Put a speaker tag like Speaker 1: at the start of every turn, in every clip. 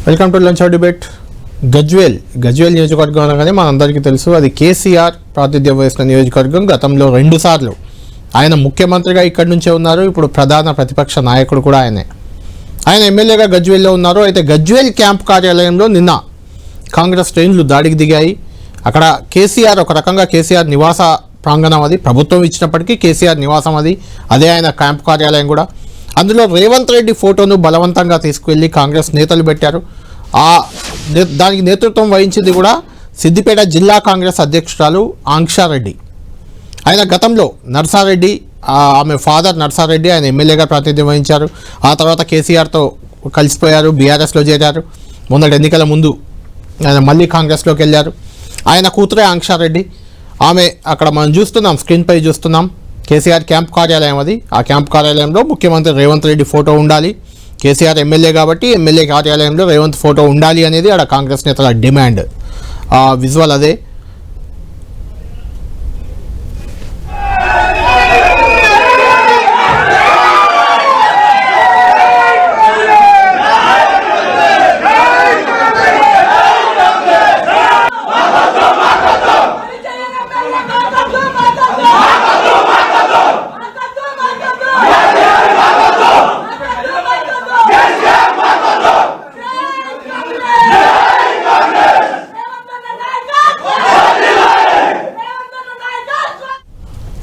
Speaker 1: Welcome to lunch hour debate. Gajwel నియోజకవర్గం అనగానే మనందరికీ తెలుసు, అది కేసీఆర్ ప్రాతినిధ్యం వహిస్తున్న నియోజకవర్గం. గతంలో 2 సార్లు ఆయన ముఖ్యమంత్రిగా ఇక్కడి నుంచే ఉన్నారు. ఇప్పుడు ప్రధాన ప్రతిపక్ష నాయకుడు కూడా ఆయన ఎమ్మెల్యేగా గజ్వేల్లో ఉన్నారు. అయితే గజ్వేల్ క్యాంప్ కార్యాలయంలో నిన్న కాంగ్రెస్ శ్రేణులు దాడికి దిగాయి. అక్కడ కేసీఆర్, ఒక రకంగా కేసీఆర్ నివాస ప్రాంగణం, అది ప్రభుత్వం ఇచ్చినప్పటికీ కేసీఆర్ నివాసం అదే ఆయన క్యాంప్ కార్యాలయం కూడా. అందులో రేవంత్ రెడ్డి ఫోటోను బలవంతంగా తీసుకువెళ్ళి కాంగ్రెస్ నేతలు పెట్టారు. దానికి నేతృత్వం వహించింది కూడా సిద్దిపేట జిల్లా కాంగ్రెస్ అధ్యక్షురాలు ఆంక్షారెడ్డి. ఆయన గతంలో నర్సారెడ్డి, ఆమె ఫాదర్ నర్సారెడ్డి, ఆయన ఎమ్మెల్యేగా ప్రాతినిధ్యం వహించారు. ఆ తర్వాత కేసీఆర్తో కలిసిపోయారు, బీఆర్ఎస్లో చేరారు. మొన్నటి ఎన్నికల ముందు ఆయన మళ్ళీ కాంగ్రెస్లోకి వెళ్ళారు. ఆయన కూతురే ఆంక్షారెడ్డి. ఆమె అక్కడ మనం చూస్తున్నాం, స్క్రీన్పై చూస్తున్నాం, కేసీఆర్ క్యాంప్ కార్యాలయం అది. ఆ క్యాంప్ కార్యాలయంలో ముఖ్యమంత్రి రేవంత్ రెడ్డి ఫోటో ఉండాలి. కేసీఆర్ ఎమ్మెల్యే కాబట్టి ఎమ్మెల్యే కార్యాలయంలో రేవంత్ ఫోటో ఉండాలి అనేది ఆడ కాంగ్రెస్ నేతల డిమాండ్. విజువల్ అదే.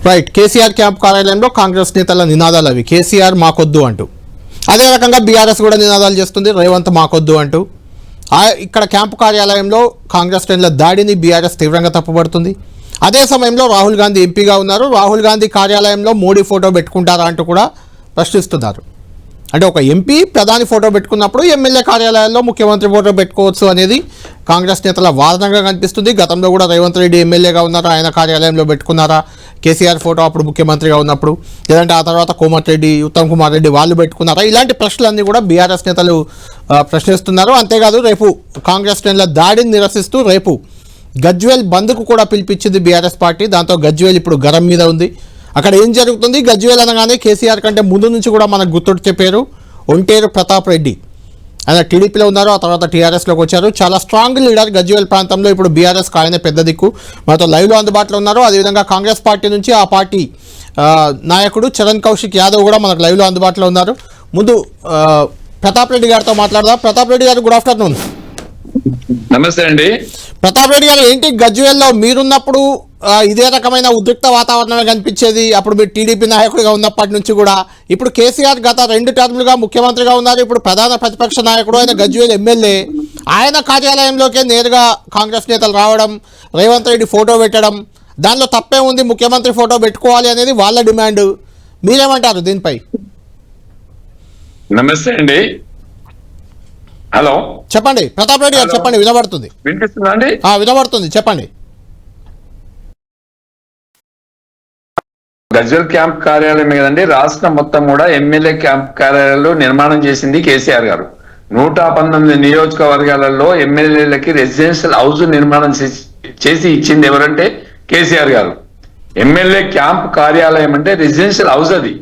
Speaker 1: రైట్, కేసీఆర్ క్యాంప్ కార్యాలయంలో కాంగ్రెస్ నేతల నినాదాలు అవి, కేసీఆర్ మాకొద్దు అంటూ. అదే రకంగా బీఆర్ఎస్ కూడా నినాదాలు చేస్తుంది, రేవంత్ మాకొద్దు అంటూ. ఇక్కడ క్యాంపు కార్యాలయంలో కాంగ్రెస్ శ్రేణుల దాడిని బీఆర్ఎస్ తీవ్రంగా తప్పుపడుతుంది. అదే సమయంలో రాహుల్ గాంధీ ఎంపీగా ఉన్నారు. రాహుల్ గాంధీ కార్యాలయంలో మోడీ ఫోటో పెట్టుకుంటారా అంటూ కూడా ప్రశ్నిస్తున్నారు. అంటే ఒక ఎంపీ ప్రధాని ఫోటో పెట్టుకున్నప్పుడు ఎమ్మెల్యే కార్యాలయాల్లో ముఖ్యమంత్రి ఫోటో పెట్టుకోవచ్చు అనేది కాంగ్రెస్ నేతల వాదనగా కనిపిస్తుంది. గతంలో కూడా రేవంత్ రెడ్డి ఎమ్మెల్యేగా ఉన్నారు, ఆయన కార్యాలయంలో పెట్టుకున్నారా కేసీఆర్ ఫోటో అప్పుడు ముఖ్యమంత్రిగా ఉన్నప్పుడు? లేదంటే ఆ తర్వాత కోమటిరెడ్డి, ఉత్తమ్ కుమార్ రెడ్డి వాళ్ళు పెట్టుకున్నారా? ఇలాంటి ప్రశ్నలన్నీ కూడా బీఆర్ఎస్ నేతలు ప్రశ్నిస్తున్నారు. అంతేకాదు, రేపు కాంగ్రెస్ నేతల దాడిని నిరసిస్తూ రేపు గజ్వేల్ బంద్కు కూడా పిలిపించింది బీఆర్ఎస్ పార్టీ. దాంతో గజ్వేల్ ఇప్పుడు గరం మీద ఉంది. అక్కడ ఏం జరుగుతుంది? గజ్వేల్ అనగానే కేసీఆర్ కంటే ముందు నుంచి కూడా మనకు గుర్తొచ్చే పేరు ఒంటేరు ప్రతాప్ రెడ్డి. ఆయన టీడీపీలో ఉన్నారు, ఆ తర్వాత టీఆర్ఎస్లోకి వచ్చారు. చాలా స్ట్రాంగ్ లీడర్ గజ్వేల్ ప్రాంతంలో. ఇప్పుడు బీఆర్ఎస్కి ఆయనే పెద్ద దిక్కు. మనతో లైవ్లో అందుబాటులో ఉన్నారు. అదేవిధంగా కాంగ్రెస్ పార్టీ నుంచి ఆ పార్టీ నాయకుడు చరణ్ కౌశిక్ యాదవ్ కూడా మనకు లైవ్లో అందుబాటులో ఉన్నారు. ముందు ప్రతాప్ రెడ్డి గారితో మాట్లాడదాం. ప్రతాప్ రెడ్డి గారు, గుడ్ ఆఫ్టర్నూన్.
Speaker 2: నమస్తే అండి.
Speaker 1: ప్రతాప్ రెడ్డి గారు, ఏంటి గజ్వేల్లో మీరున్నప్పుడు ఇదే రకమైన ఉద్రిక్త వాతావరణమే కనిపించేది? అప్పుడు మీరు టీడీపీ నాయకుడిగా ఉన్నప్పటి నుంచి కూడా. ఇప్పుడు కేసీఆర్ గత 2 టర్ములుగా ముఖ్యమంత్రిగా ఉన్నారు. ఇప్పుడు ప్రధాన ప్రతిపక్ష నాయకుడు, ఆయన గజ్వేల్ ఎమ్మెల్యే. ఆయన కార్యాలయంలోకే నేరుగా కాంగ్రెస్ నేతలు రావడం, రేవంత్ రెడ్డి ఫోటో పెట్టడం, దానిలో తప్పే ఉంది, ముఖ్యమంత్రి ఫోటో పెట్టుకోవాలి అనేది వాళ్ళ డిమాండ్. మీరేమంటారు దీనిపై?
Speaker 2: నమస్తే అండి. హలో,
Speaker 1: చెప్పండి ప్రతాప్ రెడ్డి గారు, చెప్పండి. వినబడుతుంది?
Speaker 2: వినిపిస్తుందా అండి?
Speaker 1: వినబడుతుంది, చెప్పండి.
Speaker 2: గజ్వేల్ క్యాంప్ కార్యాలయం కదండి, రాష్ట్రం మొత్తం కూడా ఎమ్మెల్యే క్యాంప్ కార్యాలయాలు నిర్మాణం చేసింది కేసీఆర్ గారు. 119 నియోజకవర్గాలలో ఎమ్మెల్యేలకి రెసిడెన్షియల్ హౌస్ నిర్మాణం చేసి ఇచ్చింది ఎవరంటే కేసీఆర్ గారు. ఎమ్మెల్యే క్యాంప్ కార్యాలయం అంటే రెసిడెన్షియల్ హౌస్ అది.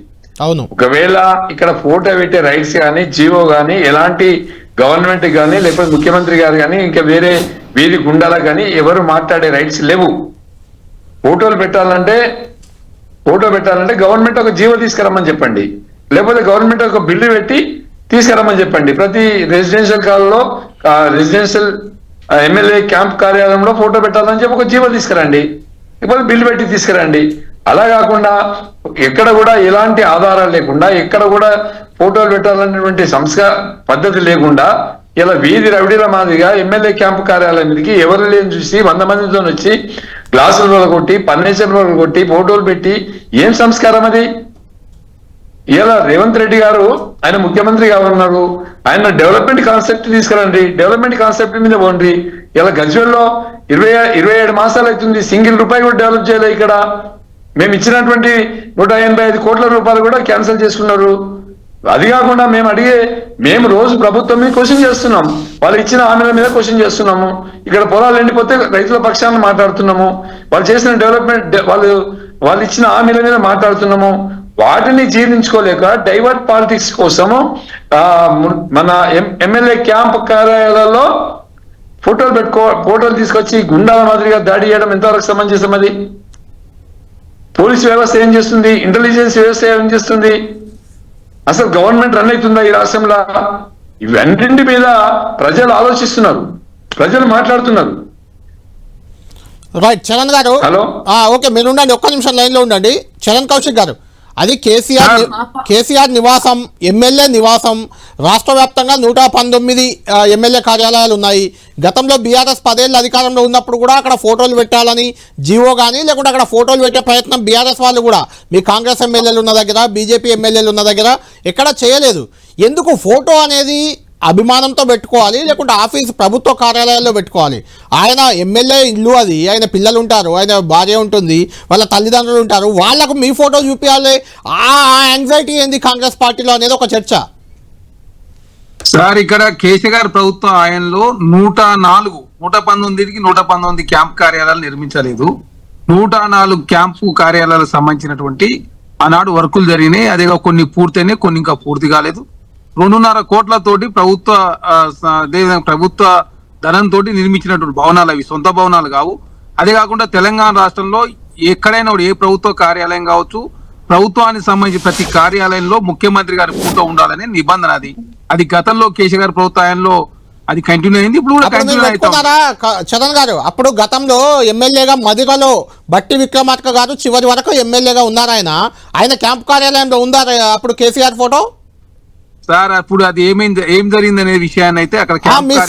Speaker 1: అవును.
Speaker 2: ఒకవేళ ఇక్కడ ఫోటో పెట్టే రైట్స్ కానీ, జీవో కానీ, ఎలాంటి గవర్నమెంట్ కానీ, లేకపోతే ముఖ్యమంత్రి గారు కానీ, ఇంకా వేరే వీధి గుండాలకు కానీ ఎవరు మాట్లాడే రైట్స్ లేవు. ఫోటో పెట్టాలంటే గవర్నమెంట్ ఒక జీవో తీసుకురమ్మని చెప్పండి, లేకపోతే గవర్నమెంట్ ఒక బిల్లు పెట్టి తీసుకురమ్మని చెప్పండి. ప్రతి రెసిడెన్షియల్ కాలంలో రెసిడెన్షియల్ ఎమ్మెల్యే క్యాంప్ కార్యాలయంలో ఫోటో పెట్టాలని చెప్పి ఒక జీవో తీసుకురండి, లేకపోతే బిల్లు పెట్టి తీసుకురండి. అలా కాకుండా ఎక్కడ కూడా ఎలాంటి ఆధారాలు లేకుండా, ఎక్కడ కూడా ఫోటోలు పెట్టాలనేటువంటి పద్ధతి లేకుండా ఇలా వీధి రవిడీల మాదిరిగా ఎమ్మెల్యే క్యాంపు కార్యాలయం మీదకి ఎవరు లేని చూసి 100 మందితో వచ్చి గ్లాసుల వల్ల కొట్టి, ఫర్నిచర్ వల్ల కొట్టి, ఫోటోలు పెట్టి ఏం సంస్కారం అది? ఇలా రేవంత్ రెడ్డి గారు ఆయన ముఖ్యమంత్రిగా ఉన్నారు, ఆయన డెవలప్మెంట్ కాన్సెప్ట్ తీసుకురండి, డెవలప్మెంట్ కాన్సెప్ట్ మీద పోండి. ఇలా గజ్వేల్లో 27 మాసాలు అవుతుంది, సింగిల్ రూపాయి కూడా డెవలప్ చేయలేదు. ఇక్కడ మేము ఇచ్చినటువంటి 185 కోట్ల రూపాయలు కూడా క్యాన్సిల్ చేసుకున్నారు. అది కాకుండా మేము రోజు ప్రభుత్వం మీద క్వశ్చన్ చేస్తున్నాం, వాళ్ళు ఇచ్చిన హామీల మీద క్వశ్చన్ చేస్తున్నాము. ఇక్కడ పొలాలు ఎండిపోతే రైతుల పక్షాన్ని మాట్లాడుతున్నాము, వాళ్ళు చేసిన డెవలప్మెంట్, వాళ్ళు ఇచ్చిన హామీల మీద మాట్లాడుతున్నాము. వాటిని జీర్ణించుకోలేక డైవర్ట్ పాలిటిక్స్ కోసము మన ఎమ్మెల్యే క్యాంప్ కార్యాలయాలలో ఫోటోలు తీసుకొచ్చి గుండాల మాదిరిగా దాడి చేయడం ఎంతవరకు సమంజసం? అది పోలీస్ వ్యవస్థ ఏం చేస్తుంది? ఇంటెలిజెన్స్ వ్యవస్థ ఏం చేస్తుంది? అసలు గవర్నమెంట్ రన్ అవుతుందా ఈ రాష్ట్రంలో? ఇవన్నింటి మీద ప్రజలు ఆలోచిస్తున్నారు, ప్రజలు మాట్లాడుతున్నారు.
Speaker 1: రైట్ చరణ్ గారు,
Speaker 2: హలో,
Speaker 1: ఓకే మీరు ఉండండి, ఒక్క నిమిషం లైన్లో ఉండండి. చరణ్ కౌశిక్ గారు, అది కేసీఆర్ నివాసం, ఎమ్మెల్యే నివాసం. రాష్ట్ర వ్యాప్తంగా 119 ఎమ్మెల్యే కార్యాలయాలు ఉన్నాయి. గతంలో బీఆర్ఎస్ 10 ఏళ్ళు అధికారంలో ఉన్నప్పుడు కూడా అక్కడ ఫోటోలు పెట్టాలని జీవో కానీ లేకుంటే అక్కడ ఫోటోలు పెట్టే ప్రయత్నం బీఆర్ఎస్ వాళ్ళు కూడా మీ కాంగ్రెస్ ఎమ్మెల్యేలు ఉన్న దగ్గర, బీజేపీ ఎమ్మెల్యేలు ఉన్న దగ్గర ఎక్కడ చేయలేదు. ఎందుకు ఫోటో అనేది అభిమానంతో పెట్టుకోవాలి, లేకుంటే ఆఫీస్ ప్రభుత్వ కార్యాలయాల్లో పెట్టుకోవాలి? ఆయన ఎమ్మెల్యే ఇల్లు, అది ఆయన పిల్లలు ఉంటారు, ఆయన భార్య ఉంటుంది, వాళ్ళ తల్లిదండ్రులు ఉంటారు, వాళ్లకు మీ ఫోటో చూపించాలి. ఆ యాంగ్జైటీ ఏంది కాంగ్రెస్ పార్టీలో అనేది ఒక చర్చ.
Speaker 3: సార్, ఇక్కడ కేసీఆర్ ప్రభుత్వం ఆయనలో 119కి 119 క్యాంప్ కార్యాలయాలు నిర్మించలేదు. 104 క్యాంపు కార్యాలయాలకు సంబంధించినటువంటి ఆనాడు వర్కులు జరిగినాయి. అదే కొన్ని పూర్తయినాయి, కొన్ని ఇంకా పూర్తి కాలేదు. 2.5 కోట్లతోటి ప్రభుత్వ ధనంతో నిర్మించినటువంటి భవనాలు, అవి సొంత భవనాలు కావు. అదే కాకుండా తెలంగాణ రాష్ట్రంలో ఎక్కడైనా ఏ ప్రభుత్వ కార్యాలయం కావచ్చు, ప్రభుత్వానికి సంబంధించి ప్రతి కార్యాలయంలో ముఖ్యమంత్రి గారి ఫోటో ఉండాలనే నిబంధన. అది గతంలో కేసీఆర్ ప్రభుత్వంలో అది కంటిన్యూ అయింది, ఇప్పుడు కూడా కంటిన్యూ అవుతున్నారా
Speaker 1: చరణ్ గారు? అప్పుడు గతంలో ఎమ్మెల్యేగా మదిరలో బట్టి విక్రమార్క గారు చివరి వరకు ఎమ్మెల్యేగా ఉన్నారు. ఆయన క్యాంప్ కార్యాలయంలో ఉందా అప్పుడు కేసీఆర్ ఫోటో?
Speaker 3: సార్, అప్పుడు అది ఏం జరిగింది అనే విషయాన్ని అయితే అక్కడ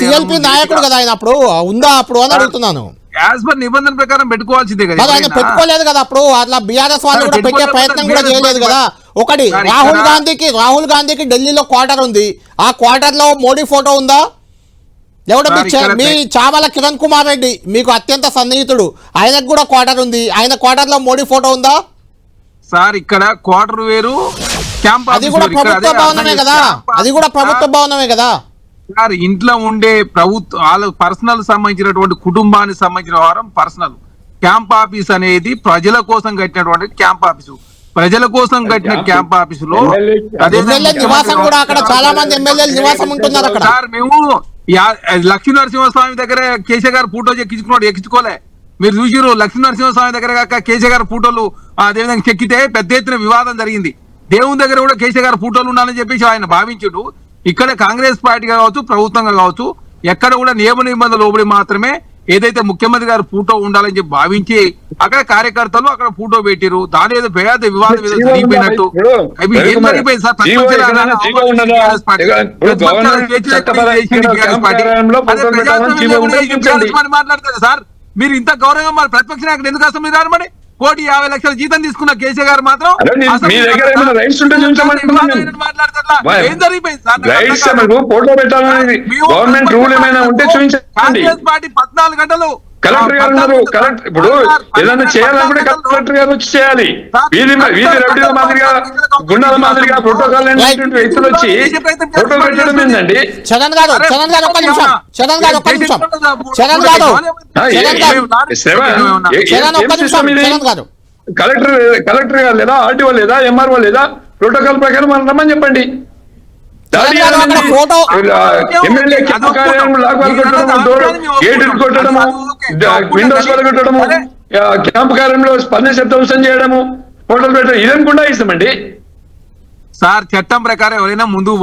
Speaker 1: సిఎల్పి నాయకుడు కదా ఆయన, అప్పుడు ఉందా అప్పుడు అని అడుగుతున్నాను.
Speaker 3: యాజ్ పర్ నిబంధన ప్రకారం పెట్టుకోవాల్సిందే కదా.
Speaker 1: ఆయన పెట్టుకోలేదు కదా అప్పుడు, అట్లా బీఆర్ఎస్ వాళ్ళు కూడా పెట్టే ప్రయత్నం కూడా చేయలేదు కదా. ఒకటి, రాహుల్ గాంధీకి ఢిల్లీలో క్వార్టర్ ఉంది, ఆ క్వార్టర్ లో మోడీ ఫోటో ఉందా? లేకుంటే మీ చామల కిరణ్ కుమార్ రెడ్డి మీకు అత్యంత సన్నిహితుడు, ఆయనకు కూడా క్వార్టర్ ఉంది, ఆయన క్వార్టర్ లో మోడీ ఫోటో ఉందా?
Speaker 3: సార్, ఇక్కడ క్వార్టర్ వేరు,
Speaker 1: అది కూడా ప్రభుత్వ భవనమే కదా, అది కూడా ప్రభుత్వ భవనమే కదా
Speaker 3: సార్. ఇంట్లో ఉండే వాళ్ళ పర్సనల్ సంబంధించినటువంటి కుటుంబానికి సంబంధించిన వ్యవహారం పర్సనల్. క్యాంప్ ఆఫీస్ అనేది ప్రజల కోసం కట్టినటువంటి క్యాంప్ ఆఫీసు. ప్రజల కోసం కట్టిన క్యాంప్ ఆఫీసులో
Speaker 1: నివాసం కూడా అక్కడ చాలా మంది ఎమ్మెల్యేలు నివాసం ఉంటున్నారు అక్కడ.
Speaker 3: సార్, మేము లక్ష్మీ నరసింహస్వామి దగ్గర కేసీఆర్ గారు ఫోటో ఎక్కించుకోలే. మీరు చూసిరు, లక్ష్మీ నరసింహస్వామి దగ్గర కాక కేసీఆర్ గారు ఫోటోలు అదేవిధంగా చెక్కితే పెద్ద ఎత్తున వివాదం జరిగింది. దేవుని దగ్గర కూడా కేసీఆర్ గారు ఫోటోలు ఉన్నారని చెప్పేసి ఆయన భావించుడు. ఇక్కడ కాంగ్రెస్ పార్టీగా కావచ్చు, ప్రభుత్వంగా కావచ్చు, ఎక్కడ కూడా నియమ నిబంధనలు లోబడి మాత్రమే ఏదైతే ముఖ్యమంత్రి గారు ఫోటో ఉండాలని చెప్పి భావించి అక్కడ కార్యకర్తలు అక్కడ ఫోటో పెట్టిరు. దాని ఏదో పేద వివాదం ఏదో జరిగిపోయినట్టు ఏం జరిగిపోయింది సార్? మాట్లాడతారు సార్, మీరు ఇంత గౌరవంగా మరి ప్రతిపక్ష నాయకుడు ఎందుకు అసలు మీరు మరి 1,50,00,000 జీతం తీసుకున్న కేసీఆర్ గారు మాత్రం కాంగ్రెస్ పార్టీ 14 గంటలు
Speaker 2: కలెక్టర్ గారు ఉన్నారు. ఇప్పుడు ఏదైనా చేయాలనుకుంటే కలెక్టర్ గారు వచ్చి చేయాలి. వీధి రౌడీల మాదిరిగా, గుండాల మాదిరిగా ప్రోటోకాల్ వ్యక్తులు వచ్చి ఫోటో పెట్టడం ఏంటండి? కలెక్టర్ గారు లేదా, ఆర్టీఓ లేదా, ఎంఆర్ఓ లేదా, ప్రోటోకాల్ ప్రకారం మనం రమ్మని చెప్పండి. ఎమ్మెల్యే కొట్టడము, విండోస్ కొట్టడము, క్యాంప్ కార్యంలో స్పందన శబ్దం చేయడము, ఫోటోలు పెట్టడం, ఇదని కూడా ఇస్తామండి.
Speaker 3: సార్, చట్టం ప్రకారం ఎవరైనా ముందుకు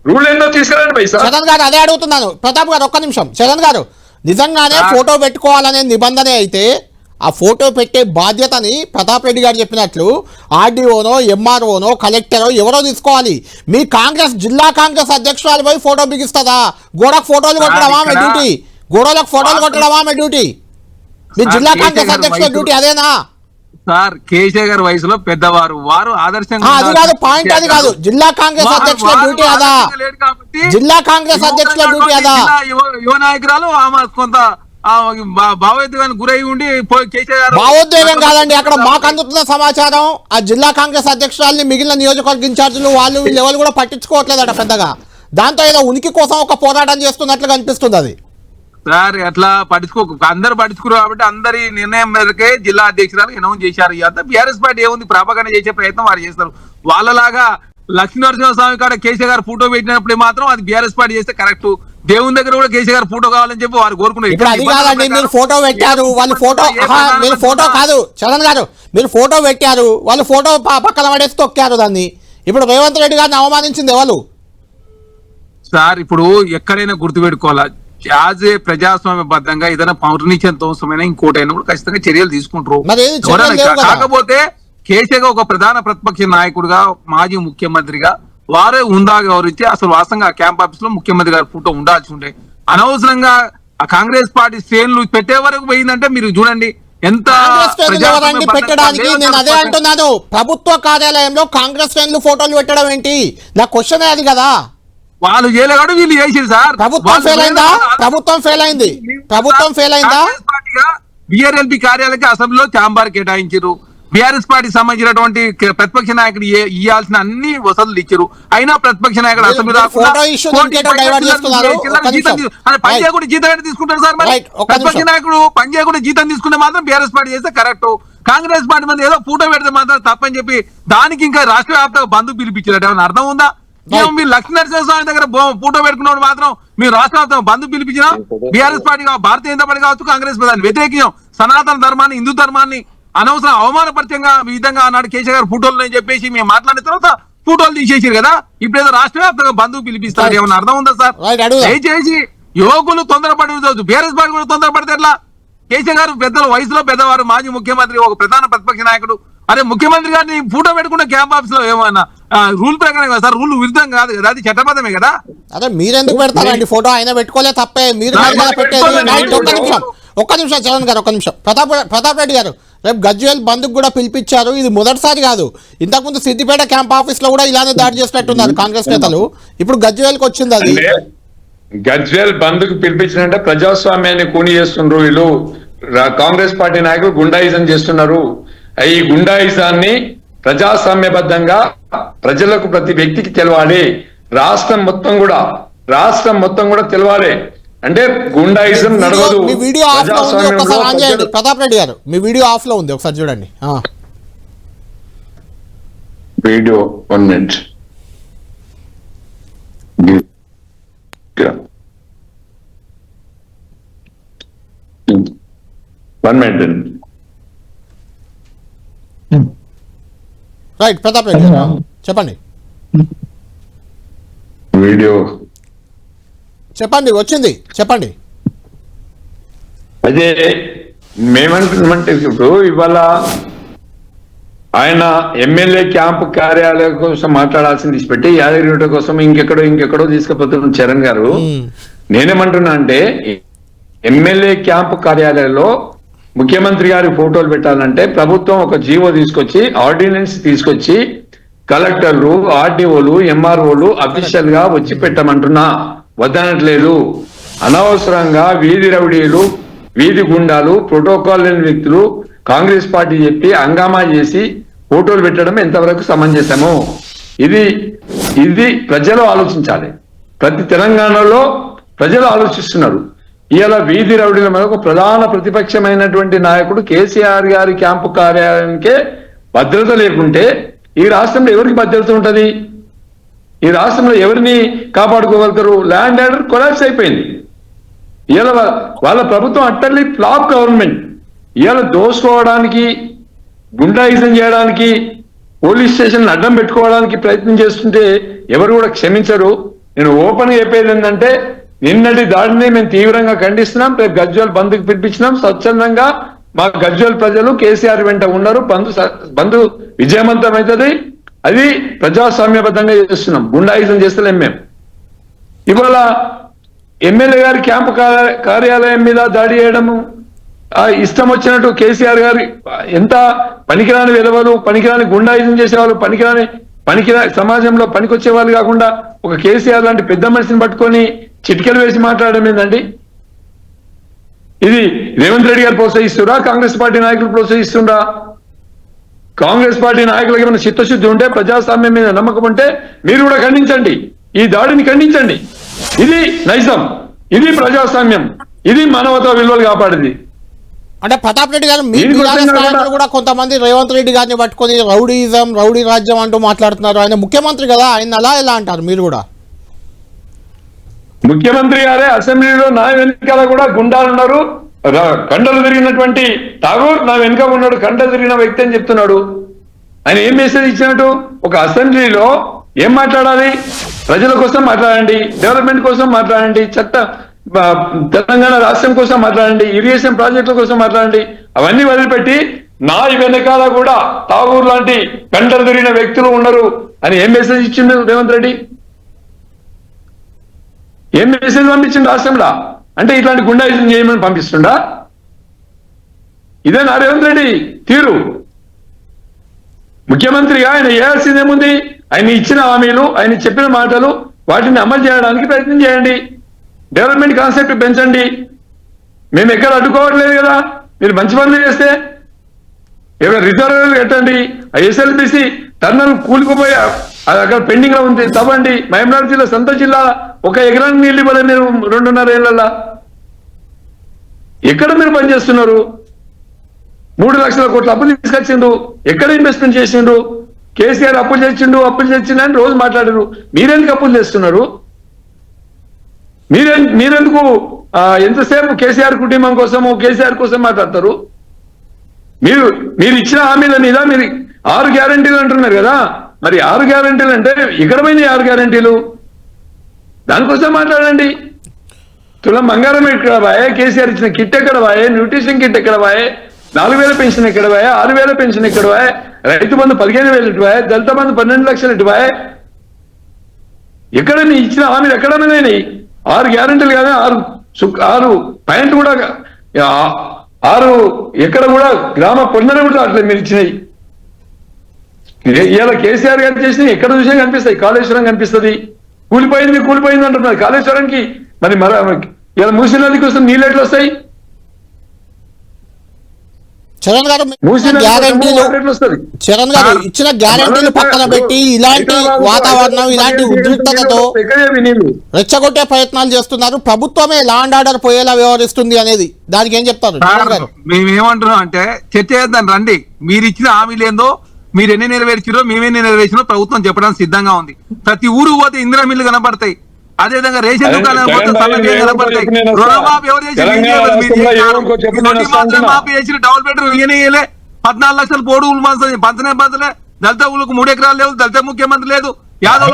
Speaker 2: రూల్ ఏందో తీసుకురండి.
Speaker 1: చరణ్ గారు అదే అడుగుతున్నాను. ప్రతాప్ గారు ఒక్క నిమిషం. చరణ్ గారు, నిజంగానే ఫోటో పెట్టుకోవాలనే నిబంధన అయితే ఆ ఫోటో పెట్టే బాధ్యతని ప్రతాప్ రెడ్డి గారు చెప్పినట్లు ఆర్డీఓనో, ఎంఆర్ఓనో, కలెక్టరో ఎవరో తీసుకోవాలి. మీ జిల్లా కాంగ్రెస్ అధ్యక్షురాలు పోయి ఫోటో బిగిస్తుందా? గోడకు ఫోటోలు కొట్టడమా మీ డ్యూటీ? గోడలకు ఫోటోలు కొట్టడమా మీ డ్యూటీ? మీ జిల్లా కాంగ్రెస్ అధ్యక్షుల డ్యూటీ అదేనా?
Speaker 3: సార్, కేసీఆర్ గారి వయసులో పెద్దవారు, వారు ఆదర్శంగా.
Speaker 1: అది కాదు పాయింట్, అది కాదు. జిల్లా కాంగ్రెస్ అధ్యక్షుల డ్యూటీ అదా? జిల్లా కాంగ్రెస్ అధ్యక్షుల డ్యూటీ అదా?
Speaker 3: యువ నాయకురాలు ఆమె కొంత భావోద్వేగానికి గురై ఉండి
Speaker 1: భావోద్వేగం కాదండి. అక్కడ మాకు అందుతున్న సమాచారం ఆ జిల్లా కాంగ్రెస్ అధ్యక్షురాలని మిగిలిన నియోజకవర్గ ఇన్ఛార్జీలు వాళ్ళు లెవెల్ కూడా పట్టించుకోవట్లేదట పెద్దగా. దాంతో ఏదో ఉనికి కోసం ఒక పోరాటం చేస్తున్నట్లుగా అనిపిస్తుంది. అది
Speaker 3: సార్ ఎట్లా పట్టించుకో అందరు పట్టించుకోరు కాబట్టి అందరి నిర్ణయం మేరకే జిల్లా అధ్యక్షురాలు అనౌన్స్ చేశారు. ఇదంతా బీఆర్ఎస్ పార్టీ ఏముంది, ప్రాపగండ చేసే ప్రయత్నం వారు చేస్తారు. వాళ్ళలాగా లక్ష్మీనరసింహస్వామి కాడ కేసీఆర్ గారు ఫోటో పెట్టినప్పుడు మాత్రం అది బీఆర్ఎస్ పార్టీ చేస్తే కరెక్ట్. దేవుని దగ్గర కూడా కేసీఆర్ గారు ఫోటో కావాలని చెప్పి వారు కోరుకున్నారు.
Speaker 1: ఇప్పుడు అది కాదండి, మీరు ఫోటో పెట్టారు, వాళ్ళు ఫోటో మీరు ఫోటో కాదు చరణ్ గారు, మీరు ఫోటో పెట్టారు, వాళ్ళు ఫోటో పక్కన పడేసి తొక్కారు దాన్ని. ఇప్పుడు రేవంత్ రెడ్డి గారిని అవమానించింది ఎవరు
Speaker 3: సార్? ఇప్పుడు ఎక్కడైనా గుర్తుపెట్టుకోవాలా, యాజ్ ఏ ప్రజాస్వామ్యబద్ధంగా ఏదైనా పౌర్ణిత్యం తోసమైనా ఇంకోటైనా కూడా ఖచ్చితంగా చర్యలు తీసుకుంటారు.
Speaker 1: మరి ఏది చర్యలు లేవు కదా.
Speaker 3: కాకపోతే కేసీఆర్ ఒక ప్రధాన ప్రతిపక్ష నాయకుడిగా, మాజీ ముఖ్యమంత్రిగా వారే ఉందా గౌరవించి అసలు వాస్తవంగా క్యాంప్ ఆఫీస్ లో ముఖ్యమంత్రి గారి ఫోటో ఉండాల్సి ఉండే. అనవసరంగా ఆ కాంగ్రెస్ పార్టీ శ్రేణులు పెట్టే వరకు పోయిందంటే మీరు చూడండి ఎంత
Speaker 1: పెట్టడానికి. నేను అదే అంటున్నాను, ప్రభుత్వ కార్యాలయంలో కాంగ్రెస్ శ్రేణులు ఫోటోలు పెట్టడం ఏంటి? నా క్వశ్చన్ అది కదా.
Speaker 3: వాళ్ళు చేయలేగాడు, వీళ్ళు చేసారు సార్.
Speaker 1: ప్రభుత్వం ఫెయిల్ అయిందా? ప్రభుత్వం ఫెయిల్ అయింది. ప్రభుత్వం ఫెయిల్ అయిందా?
Speaker 3: బిఆర్ఎల్పి కార్యాలయకి అసెంబ్లీలో ఛాంబర్ కేటాయించారు. బీఆర్ఎస్ పార్టీకి సంబంధించినటువంటి ప్రతిపక్ష నాయకుడు ఇవ్వాల్సిన అన్ని వసతులు ఇచ్చారు. అయినా ప్రతిపక్ష నాయకుడు అసెంబ్లీ పని చేయకుండా జీతం తీసుకుంటారు సార్. మరి ప్రతిపక్ష నాయకుడు పని చేయకుండా జీతం తీసుకుంటే మాత్రం బీఆర్ఎస్ పార్టీ చేస్తే కరెక్ట్. కాంగ్రెస్ పార్టీ మంది ఏదో ఫోటో పెడితే మాత్రం తప్పని చెప్పి దానికి ఇంకా రాష్ట్ర వ్యాప్తంగా బంధు పిలిపించారు. ఏమైనా అర్థం ఉందా? మీరు లక్ష్మీనరసింహస్వామి దగ్గర ఫోటో పెట్టుకున్నప్పుడు మాత్రం మీరు రాష్ట్ర వ్యాప్తంగా బంధు పిలిపించినా BRS party Bharatiya Janata party కావచ్చు, కాంగ్రెస్ పార్టీ వ్యతిరేకించాం. సనాతన ధర్మాన్ని, హిందూ ధర్మాన్ని అనవసరం అవమానపరిచంగా ఈ విధంగా ఆనాడు కేసీఆర్ గారు ఫోటోలు అని చెప్పేసి మేము మాట్లాడిన తర్వాత ఫోటోలు తీసేసారు కదా. ఇప్పుడు ఏదో రాష్ట్ర వ్యాప్తంగా బంధువు పిలిపిస్తారు. ఏమన్నా అర్థం ఉందా సార్? దయచేసి యువకులు తొందరపడి బీఆర్ఎస్ పార్టీ కూడా తొందరపడితే ఎట్లా? కేసీఆర్ గారు పెద్దల వయసులో పెద్దవారు, మాజీ ముఖ్యమంత్రి, ఒక ప్రధాన ప్రతిపక్ష నాయకుడు. అరే ముఖ్యమంత్రి గారిని ఫోటో పెట్టుకున్న క్యాంప్ ఆఫీస్ లో ఏమన్నా రూల్ ప్రకారం కదా సార్? రూల్ విరుద్ధం కాదు కదా, అది చట్టబద్ధమే కదా.
Speaker 1: అదే మీరెందుకు పెడతారండి ఫోటో? ఆయన పెట్టుకోలే తప్పే, మీరు పెట్టేది. ఒక్క నిమిషం చరణ్ గారు, ఒక్క నిమిషం. ప్రతాప్ రెడ్డి గారు, రేపు గజ్వేల్ బంద్కు కూడా పిలిపించారు. ఇది మొదటిసారి కాదు, ఇంతకుముందు సిద్దిపేట క్యాంప్ ఆఫీస్ లో కూడా ఇలానే దాడి చేసినట్టున్నారు కాంగ్రెస్ నేతలు. ఇప్పుడు గజ్వేల్కి వచ్చింది అది.
Speaker 2: గజ్వేల్ బంద్కు పిలిపించినంటే ప్రజాస్వామ్యాన్ని కూని చేస్తున్నారు వీళ్ళు. కాంగ్రెస్ పార్టీ నాయకులు గుండాయిజం చేస్తున్నారు. ఈ గుండాయిజాన్ని ప్రజాస్వామ్యబద్ధంగా ప్రజలకు, ప్రతి వ్యక్తికి తెలవాలి. రాష్ట్రం మొత్తం కూడా తెలవాలి. అంటే గుండాయిజం నడవదు.
Speaker 1: మీ వీడియో ఆఫ్ లో ఉంది, ఒకసారి ఆన్ చేయండి. ప్రతాప్ రెడ్డి గారు, మీ వీడియో ఆఫ్ లో ఉంది, ఒకసారి చూడండి.
Speaker 2: Video 1 minute.
Speaker 1: Right, Pratap Reddy గారు చెప్పండి.
Speaker 2: వీడియో
Speaker 1: చెప్పండి, వచ్చింది చెప్పండి.
Speaker 2: అదే మేమంటున్నామంటే, ఇప్పుడు ఇవాళ ఆయన ఎమ్మెల్యే క్యాంపు కార్యాలయం కోసం మాట్లాడాల్సింది తీసిపెట్టి యాదగిరిగుట్ట కోసం ఇంకెక్కడో తీసుకుపోతున్న చరణ్ గారు. నేనేమంటున్నా అంటే, ఎమ్మెల్యే క్యాంపు కార్యాలయంలో ముఖ్యమంత్రి గారి ఫోటోలు పెట్టాలంటే ప్రభుత్వం ఒక జీవో తీసుకొచ్చి, ఆర్డినెన్స్ తీసుకొచ్చి, కలెక్టర్లు, ఆర్డీఓలు, ఎంఆర్ఓలు అఫీషియల్ గా వచ్చి పెట్టమంటున్నా, వద్దనట్లేదు. అనవసరంగా వీధి రౌడీలు, వీధి గుండాలు, ప్రోటోకాల్ లేని వ్యక్తులు కాంగ్రెస్ పార్టీ చెప్పి హంగామా చేసి ఫోటోలు పెట్టడం ఎంతవరకు సమంజసము? ఇది ప్రజలు ఆలోచించాలి. ప్రతి తెలంగాణలో ప్రజలు ఆలోచిస్తున్నారు. ఇవాళ వీధి రౌడీల మీద ఒక ప్రధాన ప్రతిపక్షమైనటువంటి నాయకుడు కేసీఆర్ గారి క్యాంపు కార్యాలయానికే భద్రత లేకుంటే ఈ రాష్ట్రంలో ఎవరికి భద్రత ఉంటది? ఈ రాష్ట్రంలో ఎవరిని కాపాడుకోగలుగుతారు? ల్యాండ్ ఆర్డర్ కొలాప్స్ అయిపోయింది. ఇవాళ వాళ్ళ ప్రభుత్వం అట్టర్లీ ఫ్లాప్ గవర్నమెంట్. ఇవాళ దోసుకోవడానికి, గుండాయిజం చేయడానికి, పోలీస్ స్టేషన్ అడ్డం పెట్టుకోవడానికి ప్రయత్నం చేస్తుంటే ఎవరు కూడా క్షమించరు. నేను ఓపెన్ గా చెప్పేది ఏంటంటే, నిన్నటి దాడిని మేము తీవ్రంగా ఖండిస్తున్నాం. రేపు గజ్వేల్ బంద్కు పిలిపించినాం. స్వచ్ఛందంగా మా గజ్వేల్ ప్రజలు కేసీఆర్ వెంట ఉన్నారు. బంధు విజయవంతం అవుతుంది. అది ప్రజాస్వామ్యబద్ధంగా చేస్తున్నాం, గుండాయిజం చేస్తలేం మేము. ఇవాళ ఎమ్మెల్యే గారి క్యాంపు కార్యాలయం మీద దాడి చేయడము, ఇష్టం వచ్చినట్టు కేసీఆర్ గారి ఎంత పనికిరాని విలువలు, పనికిరాని గుండాయిజం చేసేవాళ్ళు, పనికిరాని సమాజంలో పనికొచ్చే వాళ్ళు కాకుండా ఒక కేసీఆర్ లాంటి పెద్ద మనిషిని పట్టుకొని చిటికెలు వేసి మాట్లాడడం ఏంటండి? ఇది రేవంత్ రెడ్డి గారు ప్రోత్సహిస్తురా? కాంగ్రెస్ పార్టీ నాయకులు ప్రోత్సహిస్తుండ్రా? కాంగ్రెస్ పార్టీ నాయకులకు ఏమైనా చిత్తశుద్ధి ఉంటే, ప్రజాస్వామ్యం మీద నమ్మకం ఉంటే మీరు కూడా ఖండించండి, ఈ దాడిని ఖండించండి. ఇది నైజం, ఇది ప్రజాస్వామ్యం. ఇది మానవతా విలువలు కాపాడింది.
Speaker 1: అంటే ప్రతాప్ రెడ్డి గారు మీ
Speaker 2: దీనికి
Speaker 1: టీఆర్ఎస్
Speaker 2: వచ్చిన
Speaker 1: నాయకులు కూడా కొంతమంది రేవంత్ రెడ్డి గారిని పట్టుకొని రౌడీజం రౌడీ రాజ్యం అంటూ మాట్లాడుతున్నారు. ఆయన ముఖ్యమంత్రి కదా, ఆయన అలా ఎలా అంటారు మీరు కూడా?
Speaker 2: ముఖ్యమంత్రి గారే అసెంబ్లీలో నా వెనకాల కూడా గుండాలు ఉన్నారు, కండలు తిరిగినటువంటి ఠాగూర్ నా వెనుక ఉన్నాడు, కండలు తిరిగిన వ్యక్తి అని చెప్తున్నాడు. ఆయన ఏం మెసేజ్ ఇచ్చినట్టు? ఒక అసెంబ్లీలో ఏం మాట్లాడాలి? ప్రజల కోసం మాట్లాడండి, డెవలప్మెంట్ కోసం మాట్లాడండి, తెలంగాణ రాష్ట్రం కోసం మాట్లాడండి, ఇరిగేషన్ ప్రాజెక్టుల కోసం మాట్లాడండి. అవన్నీ వదిలిపెట్టి నా వెనకాల కూడా ఠాగూర్ లాంటి కండలు తిరిగిన వ్యక్తులు ఉన్నారు అని ఏం మెసేజ్ ఇచ్చిండు రేవంత్ రెడ్డి? ఏం మెసేజ్ పంపించిండు రాష్ట్రంలో? అంటే ఇట్లాంటి గుండాయిజం చేయమని పంపిస్తుండా? ఇదే నా రేవంత్ రెడ్డి తీరు. ముఖ్యమంత్రిగా ఆయన చేయాల్సిందేముంది? ఆయన ఇచ్చిన హామీలు, ఆయన చెప్పిన మాటలు, వాటిని అమలు చేయడానికి ప్రయత్నం చేయండి. డెవలప్మెంట్ కాన్సెప్ట్ పెంచండి. మేము ఎక్కడ అడ్డుకోవట్లేదు కదా. మీరు మంచి పనులు చేస్తే ఏమైనా రిజర్వేలు పెట్టండి. ఎస్ఎల్బిసి టర్నల్ కూలిపోయి అక్కడ పెండింగ్ లో ఉంది, తవ్వండి. మహబూబ్నగర్ జిల్లా సొంత జిల్లా, 1 ఎకరానికి నీళ్ళు ఇవ్వలేదు మీరు 2.5 ఏళ్లలో. ఎక్కడ మీరు పనిచేస్తున్నారు? 3 లక్షల కోట్ల అప్పులు తీసుకొచ్చిండు. ఎక్కడ ఇన్వెస్ట్మెంట్ చేసిండు? కేసీఆర్ అప్పులు తెచ్చిండు అని రోజు మాట్లాడారు. మీరెందుకు అప్పులు చేస్తున్నారు? మీరెందుకు ఎంతసేపు కేసీఆర్ కుటుంబం కోసము, కేసీఆర్ కోసం మాట్లాడతారు? మీరు ఇచ్చిన హామీల మీద మీరు 6 గ్యారంటీలు అంటున్నారు కదా. మరి 6 గ్యారంటీలు అంటే ఇక్కడ పోయినాయి 6 గ్యారంటీలు? దానికోసం మాట్లాడండి. తులం బంగారం ఎక్కడ బాయే? కేసీఆర్ ఇచ్చిన కిట్ ఎక్కడ బాయే? న్యూట్రిషన్ కిట్ ఎక్కడ బాయే? 4,000 పెన్షన్ ఎక్కడ బాయే? 6,000 పెన్షన్ ఎక్కడ బాయే? రైతు బంధు 15,000 ఎటు బాయే? దళిత బంధు 12 లక్షలు ఎటు బాయే? ఎక్కడ నీ ఇచ్చిన హామీలు ఎక్కడ పోయినాయి? 6 గ్యారంటీలు కదా, 6 పాయింట్ కూడా 6 ఎక్కడ కూడా గ్రామ పొందనే కూడా అట్లా మీరు ఇచ్చినాయి. ఇవాళ కేసీఆర్ గారు చేసినాయి ఎక్కడ చూసినా కనిపిస్తాయి. కాళేశ్వరం కనిపిస్తుంది, కూలిపోయింది అంటున్నారు కాళేశ్వరంకి. మరి ఇలా మూసీ నది కోసం నీళ్ళు ఎట్లా వస్తాయి?
Speaker 1: చరణ్ గారు ఇచ్చిన గ్యారంటీలు పక్కన పెట్టి ఇలాంటి వాతావరణం, ఇలాంటి ఉద్రిక్తతతో రెచ్చగొట్టే ప్రయత్నాలు చేస్తున్నారు. ప్రభుత్వమే లా అండ్ ఆర్డర్ పోయేలా వ్యవహరిస్తుంది అనేది దానికి ఏం చెప్తారు?
Speaker 3: మేమేమంటున్నాం అంటే చర్చ చేద్దాం రండి. మీరు ఇచ్చిన హామీలు ఏందో, మీరు ఎన్ని నెరవేర్చిరో, మేమెన్ని నెరవేర్చినో ప్రభుత్వం చెప్పడానికి సిద్ధంగా ఉంది. ప్రతి ఊరు పోతే ఇందిరా మిల్లు కనపడతాయి, అదేవిధంగా రేషన్ దుకాణాలు పోతే కనపడతాయి. రుణమాఫీ ఎవరు చేసి మాఫీ చేసిన డబుల్ బెడ్రూమ్ ఇయ్యలే. 14 లక్షలు పోడుగులు పంచలే. దళిత ఊళ్ళకు 3 ఎకరాలు లేవు, దళిత ముఖ్యమంత్రి లేదు. యాదవ్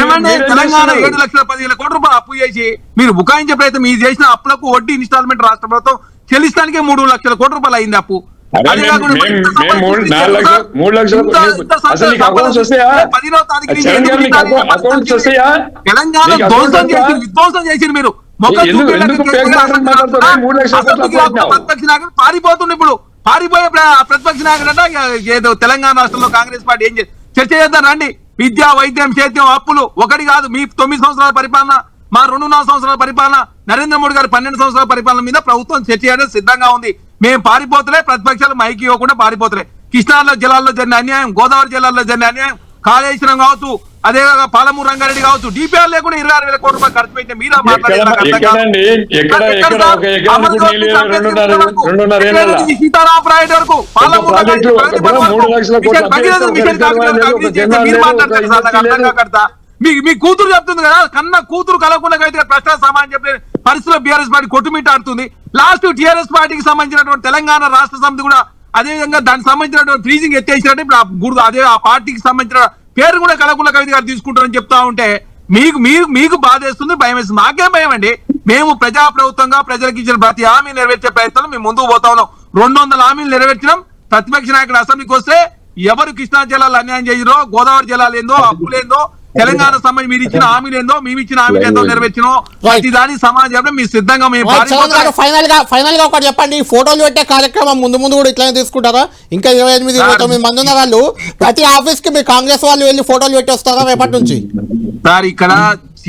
Speaker 3: ఏమంటే తెలంగాణ 7,10,000 కోట్ల రూపాయలు అప్పు చేసి మీరు బుకాయించే ప్రయత్నం, మీరు చేసిన అప్పులకు వడ్డీ ఇన్స్టాల్మెంట్ రాష్ట్ర ప్రభుత్వం చెల్లిస్తానికే 3 లక్షల కోట్ల రూపాయలు అయింది అప్పు. తెలంగాణ విధ్వంసం చేసింది మీరు. ప్రతిపక్ష నాయకుడు పారిపోతుంది. ఇప్పుడు పారిపోయే ప్రతిపక్ష నాయకుడు అంటే ఏదో తెలంగాణ రాష్ట్రంలో కాంగ్రెస్ పార్టీ ఏం చేసి చర్చ చేద్దాం రండి. విద్య, వైద్యం, సేద్యం, అప్పులు ఒకటి కాదు. మీ 9 సంవత్సరాల పరిపాలన, మా 2.5 సంవత్సరాల పరిపాలన, నరేంద్ర మోడీ గారి 12 సంవత్సరాల పరిపాలన మీద ప్రభుత్వం చర్చ చేయడానికి సిద్ధంగా ఉంది. మేము పారిపోతలే, ప్రతిపక్షాలు మైకి ఇవ్వకుండా పారిపోతలే. కృష్ణా జిల్లాల్లో జరిగిన అన్యాయం, గోదావరి జిల్లాల్లో జరిగిన అన్యాయం, కాళేశ్వరం కావచ్చు, అదే పాలమూరు రంగారెడ్డి కావచ్చు, డిపిఆర్ లేకుండా 26,000 కోట్ల రూపాయలు ఖర్చు పెట్టిన మీరా సీతారామరాయుడు వరకు మీ కూతురు చెప్తుంది కదా, కన్న కూతురు కలగకుండా అయితే ప్రశ్న సమాధానం చెప్పే పరిస్థితిలో బీఆర్ఎస్ పార్టీ కొట్టుమిట్టాడుతుంది. లాస్ట్ టీఆర్ఎస్ పార్టీకి సంబంధించినటువంటి తెలంగాణ రాష్ట్ర సమితి కూడా అదే విధంగా దానికి సంబంధించినటువంటి ఫ్రీజింగ్ ఎత్తేసినట్టు ఇప్పుడు అదే ఆ పార్టీకి సంబంధించిన పేరు కూడా కలగకుండా కవిత గారు తీసుకుంటారని చెప్తా ఉంటే మీకు బాధేస్తుంది, భయం వేస్తుంది. మాకేం భయం అండి? మేము ప్రజాప్రభుత్వంగా ప్రజలకు ఇచ్చిన ప్రతి హామీ నెరవేర్చే ప్రయత్నం మేము ముందుకు పోతా ఉన్నాం. 200 హామీలు నెరవేర్చినాం. ప్రతిపక్ష నాయకుడు అసెంబ్లీకి వస్తే ఎవరు కృష్ణా జిల్లాలో అన్యాయం చేసిరో, గోదావరి జిల్లాలో ఏందో, అప్పులేందో, తెలంగాణ సంబంధించి మీరు ఇచ్చిన హామీలు ఏందో, మేము ఇచ్చిన హామీలు ఏందో నెరవేర్చినో ప్రతి దాని సమాజంలో మీరు సిద్ధంగా
Speaker 1: ఫైనల్ గా ఒకటి చెప్పండి. ఫోటోలు పెట్టే కార్యక్రమం ముందు కూడా ఇట్లానే తీసుకుంటారా? ఇంకా 28-29 మంది ఉన్న వాళ్ళు ప్రతి ఆఫీస్ కి మీరు కాంగ్రెస్ వాళ్ళు వెళ్ళి ఫోటోలు పెట్టి వస్తారా రేపటి నుంచి?
Speaker 3: సార్ ఇక్కడ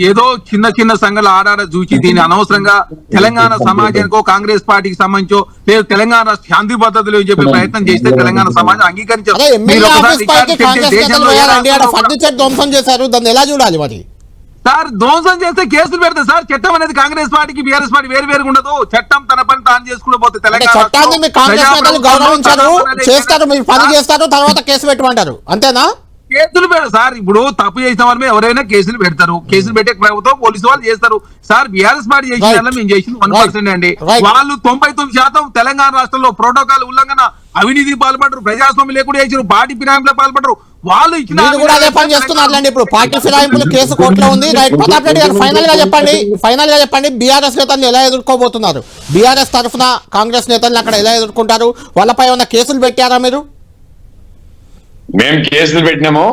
Speaker 3: ఏదో చిన్న సంఘాలు ఆడాడ చూసి దీన్ని అనవసరంగా తెలంగాణ సమాజానికో, కాంగ్రెస్ పార్టీకి సంబంధించో, లేదు తెలంగాణ శాంతి పద్ధతులు చెప్పే ప్రయత్నం చేస్తే తెలంగాణ సమాజం అంగీకరించారు.
Speaker 1: ధ్వంసం చేశారు, దాన్ని ఎలా చూడాలి మరి?
Speaker 3: సార్ ధ్వంసం చేస్తే కేసులు పెడతారు సార్. చట్టం అనేది కాంగ్రెస్ పార్టీకి బీఆర్ఎస్ పార్టీ వేరు ఉండదు. చట్టం తన పని తాను చేసుకుంటూ పోతే
Speaker 1: అంటే
Speaker 3: తెలంగాణ
Speaker 1: చట్టాన్ని మీ కాంగ్రెస్ నేతలు గౌరవించారు, చేస్తారు, మీరు పని చేస్తారు, తర్వాత కేసు పెట్టమంటారు, అంతేనా?
Speaker 3: కేసులు పెడతారు సార్. ఇప్పుడు తప్పు చేసిన వాళ్ళ మీద ఎవరైనా కేసులు పెడతారు. కేసులు పెట్టే ప్రభుత్వం పోలీసు వాళ్ళు చేస్తారు సార్. బీఆర్ఎస్ పార్టీ చేసిన దానిలో మేము చేసింది 1% అండి. వాళ్ళు 99% తెలంగాణ రాష్ట్రంలో ప్రోటోకాల్ ఉల్లంఘన, అవినీతి పాల్పడరు, ప్రజాస్వామ్యం లేకుండా చేసారు, పార్టీ ఫిరాయింపులో పాల్పడరు. వాళ్ళు ఇచ్చిన
Speaker 1: మీరు కూడా అదే పని చేస్తున్నారులేండి. ఇప్పుడు పార్టీ ఫిరాయింపులు కేసు కోర్టులో ఉంది. రైట్, ప్రతాప్ రెడ్డి గారు ఫైనల్ గా చెప్పండి బీఆర్ఎస్ నేతల్ని ఎలా ఎదుర్కోబోతున్నారు? బీఆర్ఎస్ తరఫున కాంగ్రెస్ నేతల్ని అక్కడ ఎలా ఎదుర్కొంటారు? వాళ్ళపై ఉన్న కేసులు పెట్టారా మీరు?
Speaker 2: మేము కేసులు పెట్టినాము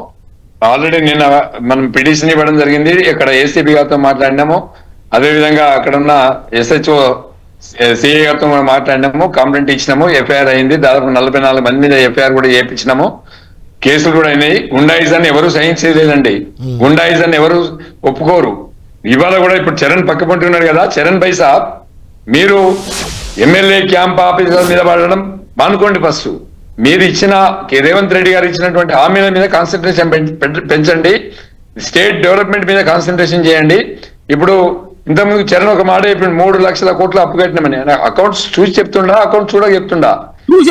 Speaker 2: ఆల్రెడీ. నిన్న మనం పిటిషన్ ఇవ్వడం జరిగింది. ఇక్కడ ఏసీబీ గారితో మాట్లాడినాము. అదేవిధంగా అక్కడ ఉన్న SHO సిఐ గారితో మనం మాట్లాడినాము. కంప్లైంట్ ఇచ్చినాము. ఎఫ్ఐఆర్ అయింది. దాదాపు 44 మంది మీద ఎఫ్ఐఆర్ కూడా చేయించినాము. కేసులు కూడా అయినాయి. గుండాయిజాన్ని ఎవరు సహించలేదండి. గుండాయిజాన్ని ఎవరు ఒప్పుకోరు. ఇవాళ కూడా ఇప్పుడు చరణ్ పక్కపంటున్నాడు కదా, చరణ్ భాయ్ సాబ్, మీరు ఎమ్మెల్యే క్యాంప్ ఆఫీసర్ మీద పడడం మానుకోండి. ఫస్ట్ మీరు ఇచ్చిన రేవంత్ రెడ్డి గారు ఇచ్చినటువంటి హామీల మీద కాన్సన్ట్రేషన్ పెంచండి. స్టేట్ డెవలప్మెంట్ మీద కాన్సన్ట్రేషన్ చేయండి. ఇప్పుడు ఇంతకుముందు చరణ్ ఒక మాట ఇప్పుడు 3 లక్షల కోట్లు అప్పు కట్టినామని అకౌంట్స్ చూసి చెప్తుండా, అకౌంట్ చూడక చెప్తుండా?
Speaker 3: మీరు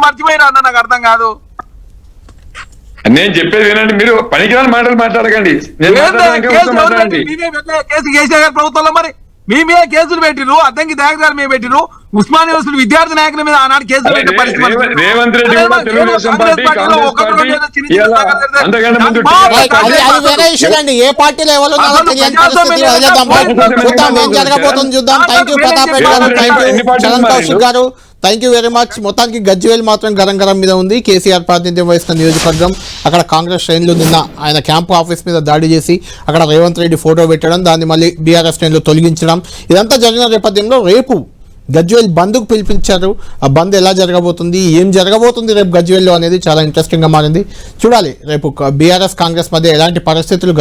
Speaker 3: మర్చిపోయినా అన్న, నాకు అర్థం కాదు.
Speaker 2: నేను చెప్పేది వినండి. మీరు పనికిరాని మాటలు మాట్లాడకండి.
Speaker 3: ప్రభుత్వంలో మరి మీ మీద కేసులు పెట్టిరు, అద్దంకి దయాకర్ మీద పెట్టిరు, ఉస్మానియా యూనివర్సిటీ విద్యార్థి నాయకుల మీద ఆనాడు కేసులు పెట్టే పరిస్థితి.
Speaker 2: రేవంత్ రెడ్డి కూడా తెలుగుదేశం పార్టీ, కాంగ్రెస్ పార్టీ అంతకంటే ముందు
Speaker 1: వేరే ఇష్యూ అండి. ఏ పార్టీలో ఎవరు తెలియని పరిస్థితి. చూద్దాం ఏం జరగబోతుంది, చూద్దాం. థ్యాంక్ యూ ప్రతాప్ రెడ్డి గారు, థ్యాంక్ యూ చరణ్ కౌశిక్ గారు, థ్యాంక్ యూ వెరీ మచ్. మొత్తానికి గజ్వేల్ మాత్రం గరం మీద ఉంది. కేసీఆర్ ప్రాతినిధ్యం వహిస్తున్న నియోజకవర్గం. అక్కడ కాంగ్రెస్ శ్రేణులు నిన్న ఆయన క్యాంపు ఆఫీస్ మీద దాడి చేసి అక్కడ రేవంత్ రెడ్డి ఫోటో పెట్టడం, దాన్ని మళ్ళీ బీఆర్ఎస్ శ్రేణులు తొలగించడం, ఇదంతా జరిగిన నేపథ్యంలో రేపు గజ్వేల్ బంద్కు పిలిపించారు. ఆ బంద్ ఎలా జరగబోతుంది, ఏం జరగబోతుంది రేపు గజ్వేల్లో అనేది చాలా ఇంట్రెస్టింగ్గా మారింది. చూడాలి రేపు బీఆర్ఎస్ కాంగ్రెస్ మధ్య ఎలాంటి పరిస్థితులు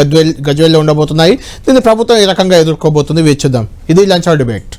Speaker 1: గజ్వేల్లో ఉండబోతున్నాయి, దీన్ని ప్రభుత్వం ఏ రకంగా ఎదుర్కోబోతుంది వేచి చూద్దాం. ఇది లంచ్ అవర్ డిబేట్.